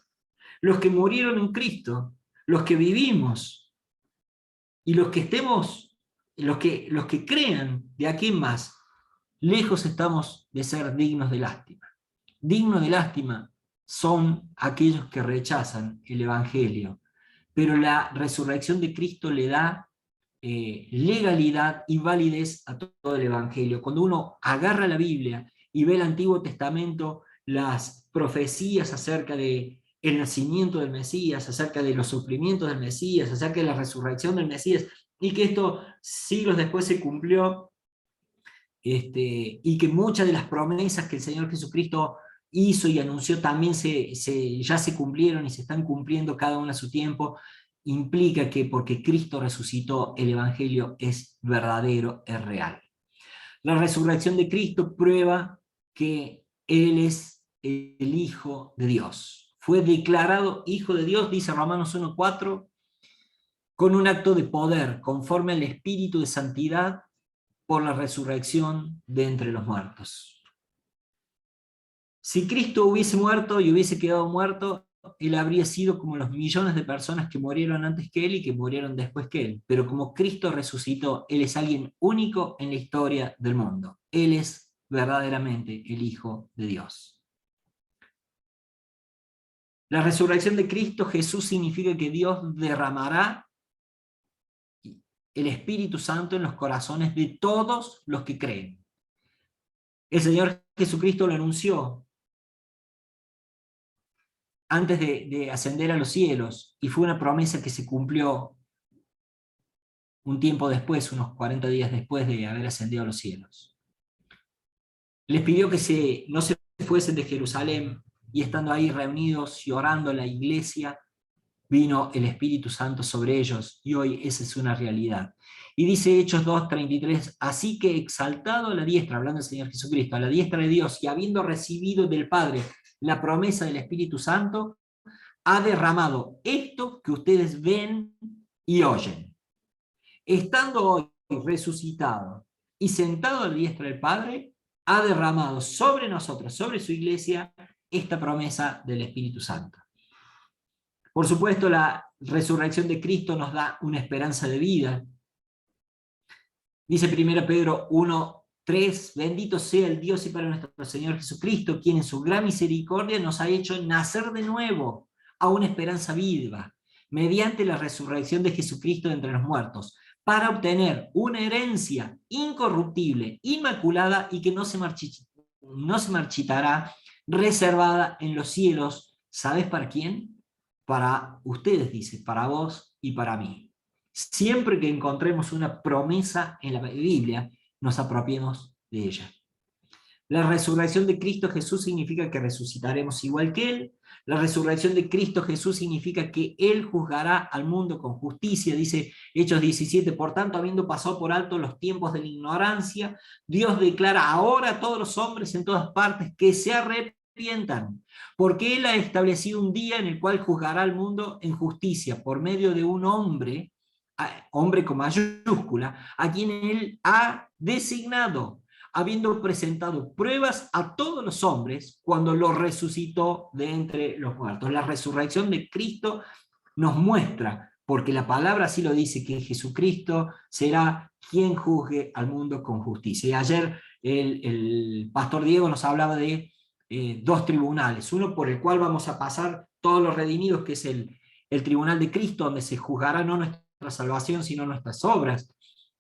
los que murieron en Cristo, los que vivimos y los que estemos, los que crean de aquí en más, lejos estamos de ser dignos de lástima. Dignos de lástima son aquellos que rechazan el Evangelio, pero la resurrección de Cristo le da legalidad y validez a todo el Evangelio. Cuando uno agarra la Biblia y ve el Antiguo Testamento, las profecías acerca de el nacimiento del Mesías, acerca de los sufrimientos del Mesías, acerca de la resurrección del Mesías, y que esto siglos después se cumplió, y que muchas de las promesas que el Señor Jesucristo hizo y anunció también ya se cumplieron y se están cumpliendo cada uno a su tiempo, implica que porque Cristo resucitó, el Evangelio es verdadero, es real. La resurrección de Cristo prueba que Él es el Hijo de Dios. Fue declarado Hijo de Dios, dice Romanos 1:4, con un acto de poder, conforme al Espíritu de santidad, por la resurrección de entre los muertos. Si Cristo hubiese muerto y hubiese quedado muerto, Él habría sido como los millones de personas que murieron antes que Él y que murieron después que Él. Pero como Cristo resucitó, Él es alguien único en la historia del mundo. Él es verdaderamente el Hijo de Dios. La resurrección de Cristo Jesús significa que Dios derramará el Espíritu Santo en los corazones de todos los que creen. El Señor Jesucristo lo anunció antes de ascender a los cielos, y fue una promesa que se cumplió un tiempo después, unos 40 días después de haber ascendido a los cielos. Les pidió que no se fuesen de Jerusalén, y estando ahí reunidos y orando la iglesia, vino el Espíritu Santo sobre ellos, y hoy esa es una realidad. Y dice Hechos 2:33, así que exaltado a la diestra, hablando del Señor Jesucristo, a la diestra de Dios, y habiendo recibido del Padre la promesa del Espíritu Santo, ha derramado esto que ustedes ven y oyen. Estando hoy resucitado y sentado a la diestra del Padre, ha derramado sobre nosotros, sobre su iglesia, esta promesa del Espíritu Santo. Por supuesto, la resurrección de Cristo nos da una esperanza de vida. Dice 1 Pedro 1:3, bendito sea el Dios y Padre nuestro Señor Jesucristo, quien en su gran misericordia nos ha hecho nacer de nuevo a una esperanza viva, mediante la resurrección de Jesucristo de entre los muertos, para obtener una herencia incorruptible, inmaculada y que no se marchitará, reservada en los cielos. ¿Sabes para quién? Para ustedes, dice, para vos y para mí. siempre que encontremos una promesa en la Biblia, nos apropiemos de ella. La resurrección de Cristo Jesús significa que resucitaremos igual que Él. La resurrección de Cristo Jesús significa que Él juzgará al mundo con justicia. Dice Hechos 17, por tanto, habiendo pasado por alto los tiempos de la ignorancia, Dios declara ahora a todos los hombres en todas partes que se arrepientan, porque Él ha establecido un día en el cual juzgará al mundo en justicia por medio de un hombre, hombre con mayúscula, a quien Él ha designado, habiendo presentado pruebas a todos los hombres cuando lo resucitó de entre los muertos. La resurrección de Cristo nos muestra, porque la palabra así lo dice, que Jesucristo será quien juzgue al mundo con justicia. Y ayer el pastor Diego nos hablaba de dos tribunales, uno por el cual vamos a pasar todos los redimidos, que es el tribunal de Cristo, donde se juzgará no nuestra salvación, sino nuestras obras,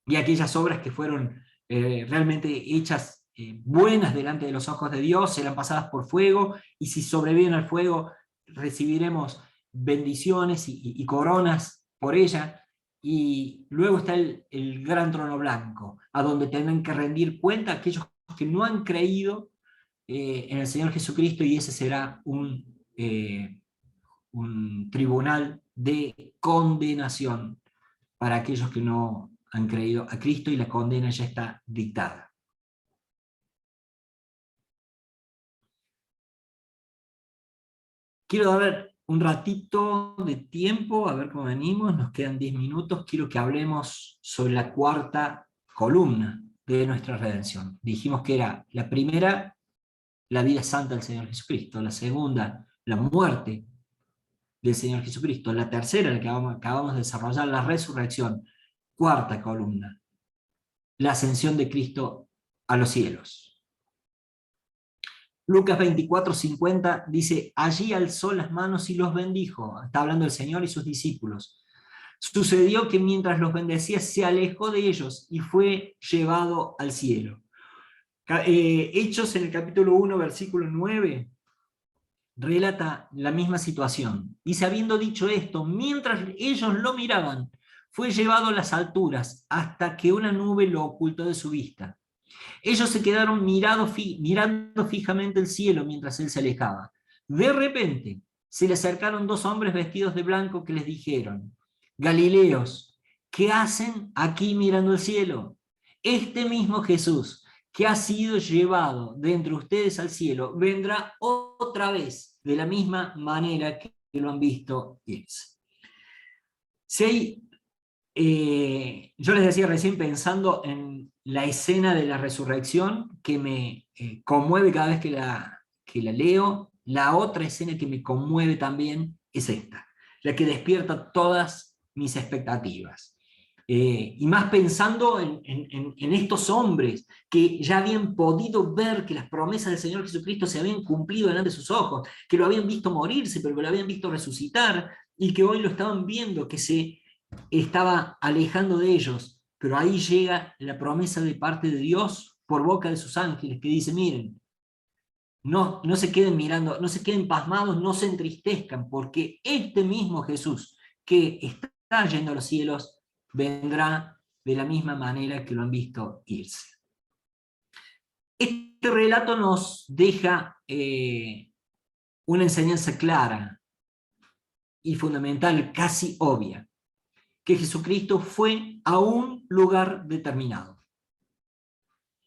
y aquellas obras que fueron realmente hechas buenas delante de los ojos de Dios, serán pasadas por fuego, y si sobreviven al fuego, recibiremos bendiciones y coronas por ella. Y luego está el gran trono blanco, a donde tendrán que rendir cuenta aquellos que no han creído en el Señor Jesucristo, y ese será un tribunal de condenación para aquellos que no han creído a Cristo, y la condena ya está dictada. Quiero dar un ratito de tiempo, a ver cómo venimos, nos quedan 10 minutos, quiero que hablemos sobre la cuarta columna de nuestra redención. Dijimos que era la primera, la vida santa del Señor Jesucristo; la segunda, la muerte del Señor Jesucristo; la tercera, la que acabamos de desarrollar, la resurrección; cuarta columna, la ascensión de Cristo a los cielos. Lucas 24:50 dice, allí alzó las manos y los bendijo. Está hablando el Señor y sus discípulos. Sucedió que mientras los bendecía, se alejó de ellos y fue llevado al cielo. Hechos en el capítulo 1, versículo 9, relata la misma situación. Dice, habiendo dicho esto, mientras ellos lo miraban, fue llevado a las alturas hasta que una nube lo ocultó de su vista. Ellos se quedaron mirando fijamente el cielo mientras él se alejaba. De repente se le acercaron dos hombres vestidos de blanco que les dijeron, Galileos, ¿qué hacen aquí mirando el cielo? Este mismo Jesús que ha sido llevado de entre ustedes al cielo vendrá otra vez de la misma manera que lo han visto irse. Si hay yo les decía recién, pensando en la escena de la resurrección, que me conmueve cada vez que la leo. La otra escena que me conmueve también es esta, la que despierta todas mis expectativas. Y más pensando en estos hombres que ya habían podido ver que las promesas del Señor Jesucristo se habían cumplido delante de sus ojos, que lo habían visto morirse, pero que lo habían visto resucitar, y que hoy lo estaban viendo, que se estaba alejando de ellos, pero ahí llega la promesa de parte de Dios por boca de sus ángeles, que dice, miren, no se queden mirando, no se queden pasmados, no se entristezcan, porque este mismo Jesús que está yendo a los cielos, vendrá de la misma manera que lo han visto irse. Este relato nos deja una enseñanza clara y fundamental, casi obvia, que Jesucristo fue a un lugar determinado.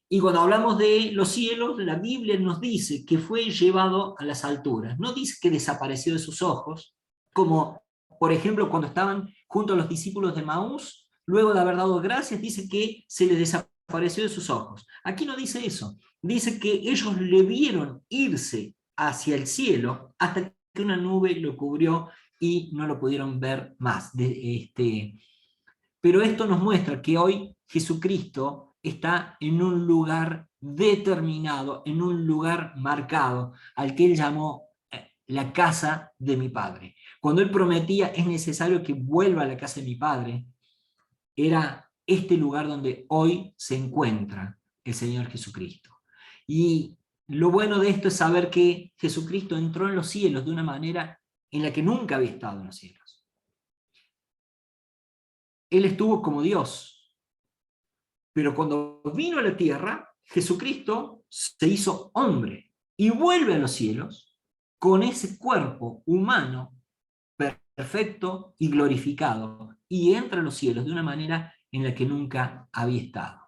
Y cuando hablamos de los cielos, la Biblia nos dice que fue llevado a las alturas. No dice que desapareció de sus ojos, como por ejemplo cuando estaban junto a los discípulos de Maús, luego de haber dado gracias, dice que se les desapareció de sus ojos. Aquí no dice eso. Dice que ellos le vieron irse hacia el cielo hasta que una nube lo cubrió y no lo pudieron ver más. Pero esto nos muestra que hoy Jesucristo está en un lugar determinado, en un lugar marcado, al que él llamó la casa de mi Padre. Cuando él prometía, es necesario que vuelva a la casa de mi Padre, era este lugar donde hoy se encuentra el Señor Jesucristo. Y lo bueno de esto es saber que Jesucristo entró en los cielos de una manera en la que nunca había estado en los cielos. Él estuvo como Dios. Pero cuando vino a la tierra, Jesucristo se hizo hombre y vuelve a los cielos con ese cuerpo humano perfecto y glorificado, y entra a los cielos de una manera en la que nunca había estado.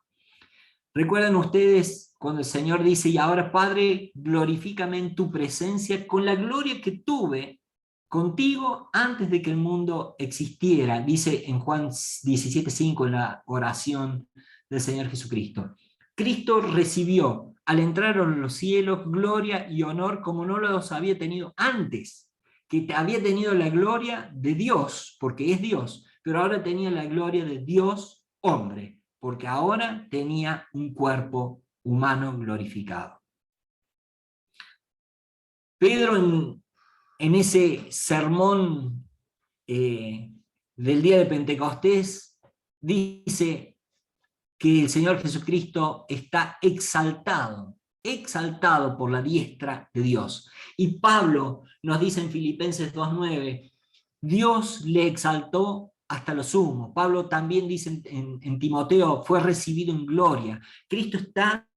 ¿Recuerdan ustedes cuando el Señor dice, y ahora Padre, glorifícame en tu presencia con la gloria que tuve contigo antes de que el mundo existiera? Dice en Juan 17:5 en la oración del Señor Jesucristo. Cristo recibió al entrar a los cielos gloria y honor como no los había tenido antes, que había tenido la gloria de Dios, porque es Dios, pero ahora tenía la gloria de Dios hombre, porque ahora tenía un cuerpo humano glorificado. Pedro en ese sermón del día de Pentecostés dice que el Señor Jesucristo está exaltado, exaltado por la diestra de Dios. Y Pablo nos dice en Filipenses 2:9, Dios le exaltó hasta lo sumo. Pablo también dice en Timoteo, fue recibido en gloria. Cristo está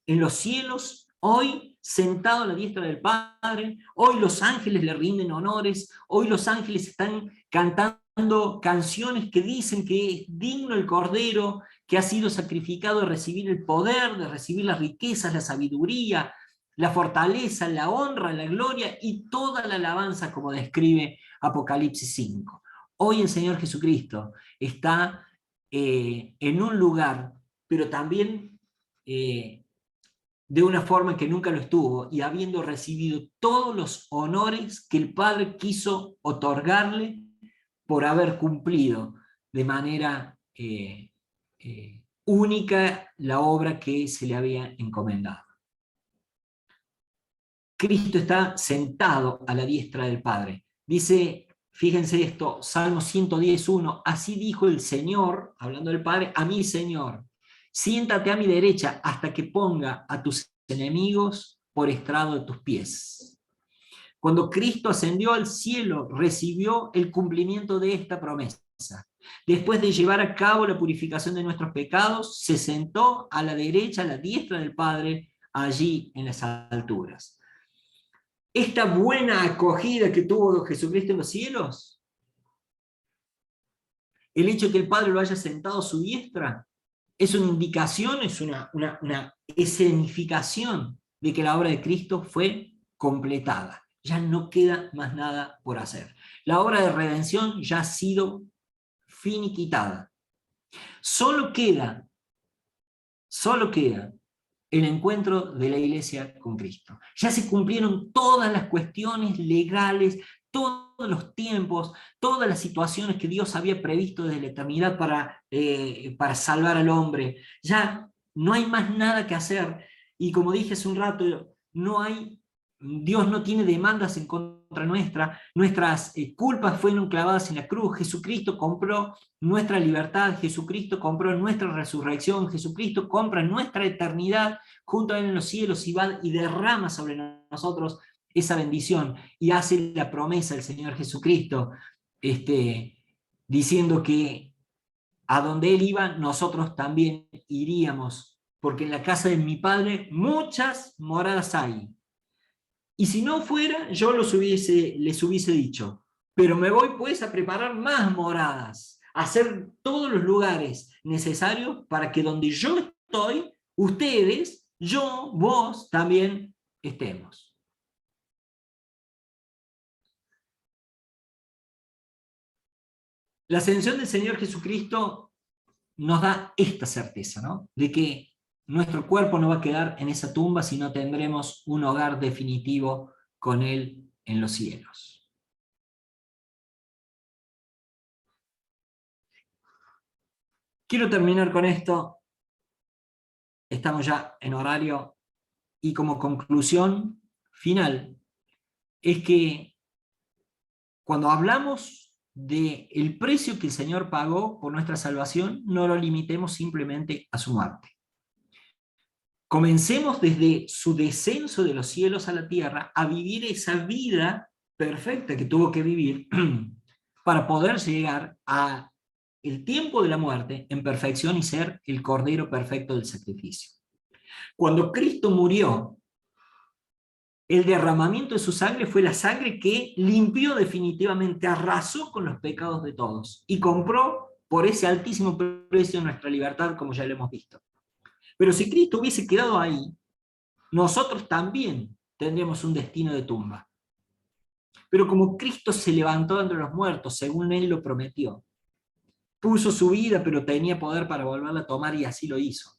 en los cielos hoy, sentado a la diestra del Padre. Hoy los ángeles le rinden honores. Hoy los ángeles están cantando canciones que dicen que es digno el Cordero que ha sido sacrificado de recibir el poder, de recibir las riquezas, la sabiduría, la fortaleza, la honra, la gloria y toda la alabanza, como describe Apocalipsis 5. Hoy el Señor Jesucristo está en un lugar, pero también de una forma que nunca lo estuvo, y habiendo recibido todos los honores que el Padre quiso otorgarle por haber cumplido de manera única la obra que se le había encomendado. Cristo está sentado a la diestra del Padre. Dice, fíjense esto, Salmo 110:1, así dijo el Señor, hablando del Padre, a mi Señor, siéntate a mi derecha hasta que ponga a tus enemigos por estrado de tus pies. Cuando Cristo ascendió al cielo, recibió el cumplimiento de esta promesa. Después de llevar a cabo la purificación de nuestros pecados, se sentó a la derecha, a la diestra del Padre, allí en las alturas. Esta buena acogida que tuvo Jesucristo en los cielos, el hecho de que el Padre lo haya sentado a su diestra, es una indicación, es una escenificación de que la obra de Cristo fue completada. Ya no queda más nada por hacer. La obra de redención ya ha sido finiquitada. Solo queda el encuentro de la iglesia con Cristo. Ya se cumplieron todas las cuestiones legales, todos los tiempos, todas las situaciones que Dios había previsto desde la eternidad para salvar al hombre. Ya no hay más nada que hacer. Y como dije hace un rato, Dios no tiene demandas en contra nuestra. Nuestras culpas fueron clavadas en la cruz. Jesucristo compró nuestra libertad, Jesucristo compró nuestra resurrección, Jesucristo compra nuestra eternidad junto a Él en los cielos y va y derrama sobre nosotros esa bendición, y hace la promesa el Señor Jesucristo, diciendo que a donde Él iba, nosotros también iríamos, porque en la casa de mi Padre muchas moradas hay. Y si no fuera, yo les hubiese dicho, pero me voy pues a preparar más moradas, a hacer todos los lugares necesarios para que donde yo estoy, ustedes, yo, vos, también estemos. La ascensión del Señor Jesucristo nos da esta certeza, ¿no? De que nuestro cuerpo no va a quedar en esa tumba, sino tendremos un hogar definitivo con Él en los cielos. Quiero terminar con esto. Estamos ya en horario, y como conclusión final es que cuando hablamos del precio que el Señor pagó por nuestra salvación, no lo limitemos simplemente a su muerte. Comencemos desde su descenso de los cielos a la tierra a vivir esa vida perfecta que tuvo que vivir para poder llegar a el tiempo de la muerte en perfección y ser el Cordero perfecto del sacrificio. Cuando Cristo murió, el derramamiento de su sangre fue la sangre que limpió definitivamente, arrasó con los pecados de todos y compró por ese altísimo precio nuestra libertad, como ya lo hemos visto. Pero si Cristo hubiese quedado ahí, nosotros también tendríamos un destino de tumba. Pero como Cristo se levantó entre los muertos, según Él lo prometió, puso su vida, pero tenía poder para volverla a tomar y así lo hizo.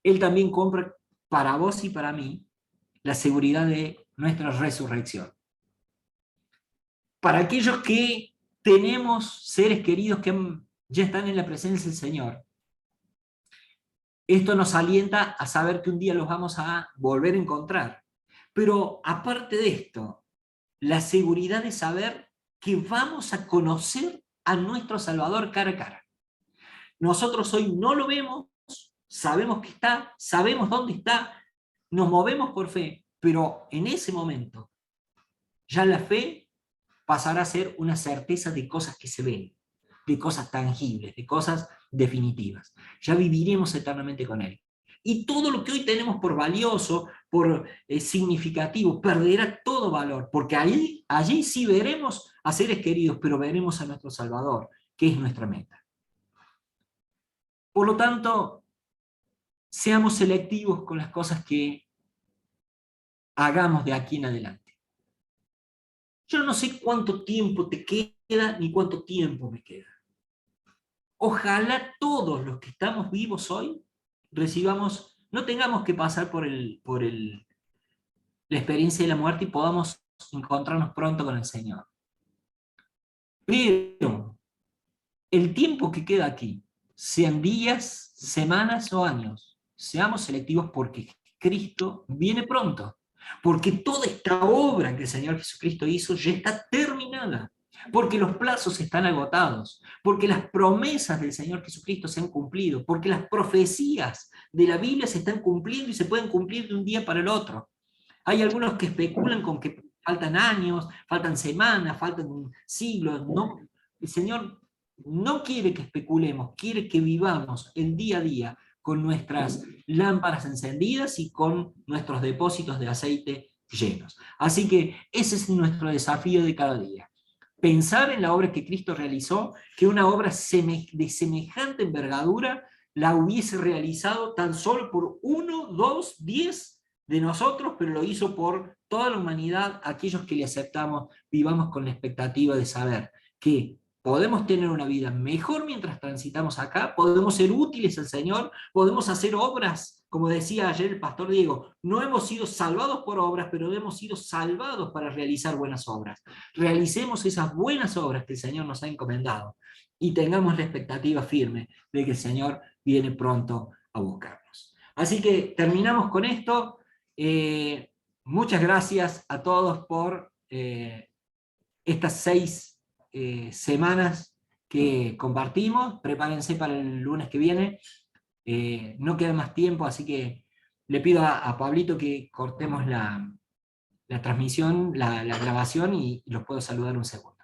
Él también compra para vos y para mí la seguridad de nuestra resurrección. Para aquellos que tenemos seres queridos que ya están en la presencia del Señor, esto nos alienta a saber que un día los vamos a volver a encontrar. Pero aparte de esto, la seguridad de saber que vamos a conocer a nuestro Salvador cara a cara. Nosotros hoy no lo vemos, sabemos que está, sabemos dónde está, nos movemos por fe, pero en ese momento ya la fe pasará a ser una certeza de cosas que se ven, de cosas tangibles, de cosas definitivas. Ya viviremos eternamente con Él. Y todo lo que hoy tenemos por valioso, por significativo, perderá todo valor, porque allí sí veremos a seres queridos, pero veremos a nuestro Salvador, que es nuestra meta. Por lo tanto, seamos selectivos con las cosas que hagamos de aquí en adelante. Yo no sé cuánto tiempo te queda, ni cuánto tiempo me queda. Ojalá todos los que estamos vivos hoy recibamos, no tengamos que pasar por la experiencia de la muerte y podamos encontrarnos pronto con el Señor. Pero el tiempo que queda aquí, sean días, semanas o años, seamos selectivos porque Cristo viene pronto. Porque toda esta obra que el Señor Jesucristo hizo ya está terminada. Porque los plazos están agotados. Porque las promesas del Señor Jesucristo se han cumplido. Porque las profecías de la Biblia se están cumpliendo y se pueden cumplir de un día para el otro. Hay algunos que especulan con que faltan años, faltan semanas, faltan siglos. No, el Señor no quiere que especulemos, quiere que vivamos el día a día con nuestras lámparas encendidas y con nuestros depósitos de aceite llenos. Así que ese es nuestro desafío de cada día. Pensar en la obra que Cristo realizó, que una obra de semejante envergadura la hubiese realizado tan solo por 1, 2, 10 de nosotros, pero lo hizo por toda la humanidad, aquellos que le aceptamos, vivamos con la expectativa de saber que podemos tener una vida mejor mientras transitamos acá, podemos ser útiles al Señor, podemos hacer obras, como decía ayer el pastor Diego, no hemos sido salvados por obras, pero hemos sido salvados para realizar buenas obras. Realicemos esas buenas obras que el Señor nos ha encomendado y tengamos la expectativa firme de que el Señor viene pronto a buscarnos. Así que terminamos con esto. Muchas gracias a todos por estas 6 semanas que compartimos. Prepárense para el lunes que viene. No queda más tiempo, así que le pido a Pablito que cortemos la transmisión, la grabación y los puedo saludar un segundo.